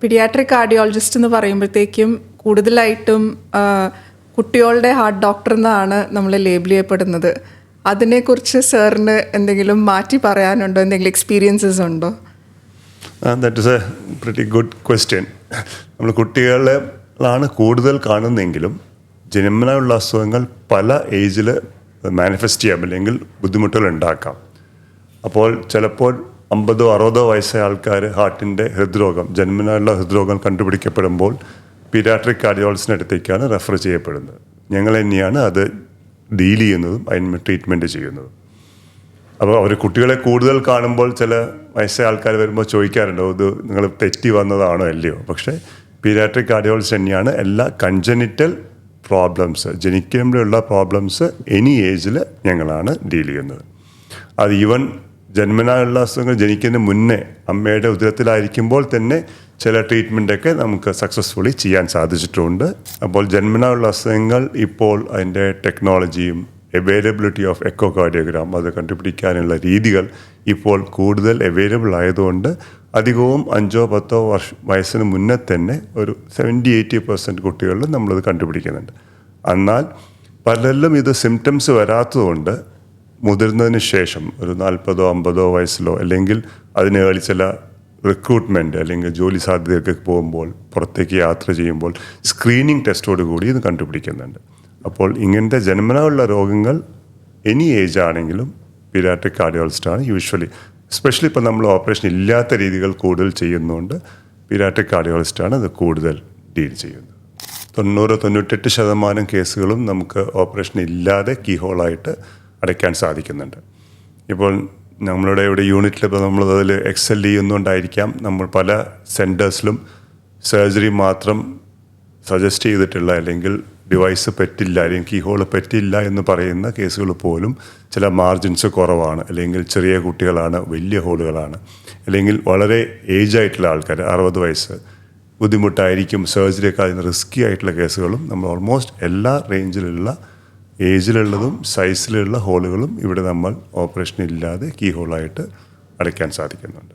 Paediatric cardiologist എന്ന് പറയുമ്പോഴത്തേക്കും കൂടുതലായിട്ടും കുട്ടികളുടെ ഹാർട്ട് ഡോക്ടർ എന്നാണ് നമ്മൾ ലേബിൾ ചെയ്യപ്പെടുന്നത്. അതിനെക്കുറിച്ച് സാറിന് എന്തെങ്കിലും മാറ്റി പറയാനുണ്ടോ? എന്തെങ്കിലും എക്സ്പീരിയൻസസ് ഉണ്ടോ? That is A pretty good question. നമ്മൾ കുട്ടികളാണ് കൂടുതൽ കാണുന്നെങ്കിലും ജന്മനായുള്ള അസുഖങ്ങൾ പല ഏജിൽ മാനിഫെസ്റ്റ് ചെയ്യാം, അല്ലെങ്കിൽ ബുദ്ധിമുട്ടുകൾ ഉണ്ടാക്കാം. അപ്പോൾ ചിലപ്പോൾ 50-60 വയസ്സായ ആൾക്കാർ ഹാർട്ടിൻ്റെ ഹൃദ്രോഗം, ജന്മനായുള്ള ഹൃദ്രോഗം കണ്ടുപിടിക്കപ്പെടുമ്പോൾ പീഡിയാട്രിക് കാർഡിയോളജിസ്റ്റിൻ്റെ അടുത്തേക്കാണ് റെഫർ ചെയ്യപ്പെടുന്നത്. ഞങ്ങൾ തന്നെയാണ് അത് ഡീൽ ചെയ്യുന്നതും അതിന് ട്രീറ്റ്മെൻറ്റ് ചെയ്യുന്നതും. അപ്പോൾ അവർ കുട്ടികളെ കൂടുതൽ കാണുമ്പോൾ ചില വയസ്സായ ആൾക്കാർ വരുമ്പോൾ ചോദിക്കാറുണ്ടോ, ഇത് നിങ്ങൾ തെറ്റി വന്നതാണോ അല്ലയോ? പക്ഷേ പീഡിയാട്രിക് കാർഡിയോളജിസ്റ്റ് തന്നെയാണ് എല്ലാ കൺജനിറ്റൽ പ്രോബ്ലംസ്, ജനിക്കുമ്പോഴുള്ള പ്രോബ്ലംസ് എനി ഏജിൽ ഞങ്ങളാണ് ഡീൽ ചെയ്യുന്നത്. അത് ഈവൻ ജന്മനായുള്ള അസുഖങ്ങൾ ജനിക്കുന്നതിന് മുന്നേ അമ്മയുടെ ഉദരത്തിലായിരിക്കുമ്പോൾ തന്നെ ചില ട്രീറ്റ്മെൻറ്റൊക്കെ നമുക്ക് സക്സസ്ഫുള്ളി ചെയ്യാൻ സാധിച്ചിട്ടുണ്ട്. അപ്പോൾ ജന്മനായുള്ള അസുഖങ്ങൾ ഇപ്പോൾ അതിൻ്റെ ടെക്നോളജിയും അവൈലബിലിറ്റി ഓഫ് എക്കോ കാർഡിയോഗ്രാം അത് കണ്ടുപിടിക്കാനുള്ള രീതികൾ ഇപ്പോൾ കൂടുതൽ അവൈലബിൾ ആയതുകൊണ്ട് അധികവും 5-10 വയസ്സിന് മുന്നേ തന്നെ ഒരു 70-80% കുട്ടികളിൽ നമ്മളത് കണ്ടുപിടിക്കുന്നുണ്ട്. എന്നാൽ പലരിലും ഇത് സിംറ്റംസ് വരാത്തതുകൊണ്ട് മുതിർന്നതിന് ശേഷം ഒരു 40-50 വയസ്സിലോ അല്ലെങ്കിൽ അതിന് ഏളി ചില റിക്രൂട്ട്മെൻറ്റ് അല്ലെങ്കിൽ ജോലി സാധ്യതയൊക്കെ പോകുമ്പോൾ പുറത്തേക്ക് യാത്ര ചെയ്യുമ്പോൾ സ്ക്രീനിങ് ടെസ്റ്റോട് കൂടി ഇത് കണ്ടുപിടിക്കുന്നുണ്ട്. അപ്പോൾ ഇങ്ങനത്തെ ജന്മനായുള്ള രോഗങ്ങൾ എനി ഏജ് ആണെങ്കിലും പീഡിയാട്രിക് കാർഡിയോളജിസ്റ്റാണ് യൂഷ്വലി, എസ്പെഷ്യലി ഇപ്പോൾ നമ്മൾ ഓപ്പറേഷൻ ഇല്ലാത്ത രീതികൾ കൂടുതൽ ചെയ്യുന്നതുകൊണ്ട് പീഡിയാട്രിക് കാർഡിയോളജിസ്റ്റാണ് അത് കൂടുതൽ ഡീൽ ചെയ്യുന്നത്. 90-98% കേസുകളും നമുക്ക് ഓപ്പറേഷൻ ഇല്ലാതെ കീഹോളായിട്ട് അടയ്ക്കാൻ സാധിക്കുന്നുണ്ട്. ഇപ്പോൾ നമ്മളുടെ ഇവിടെ യൂണിറ്റിൽ ഇപ്പോൾ നമ്മളതിൽ എക്സൽ ചെയ്യുന്നതുകൊണ്ടായിരിക്കാം നമ്മൾ പല സെൻറ്റേഴ്സിലും സർജറി മാത്രം സജസ്റ്റ് ചെയ്തിട്ടുള്ള അല്ലെങ്കിൽ ഡിവൈസ് പറ്റില്ല അല്ലെങ്കിൽ കീഹോൾ പറ്റില്ല എന്ന് പറയുന്ന കേസുകൾ പോലും ചില മാർജിൻസ് കുറവാണ്, അല്ലെങ്കിൽ ചെറിയ കുട്ടികളാണ്, വലിയ ഹോളുകളാണ്, അല്ലെങ്കിൽ വളരെ ഏജ് ആയിട്ടുള്ള ആൾക്കാർ 60 വയസ്സ് ബുദ്ധിമുട്ടായിരിക്കും, സർജറിയൊക്കെ അതിന് റിസ്കി ആയിട്ടുള്ള കേസുകളും നമ്മൾ ഓൾമോസ്റ്റ് എല്ലാ റേഞ്ചിലുള്ള ഏജിലുള്ളതും സൈസിലുള്ള ഹോളുകളും ഇവിടെ നമ്മൾ ഓപ്പറേഷൻ ഇല്ലാതെ കീ ഹോളായിട്ട് അടയ്ക്കാൻ സാധിക്കുന്നുണ്ട്.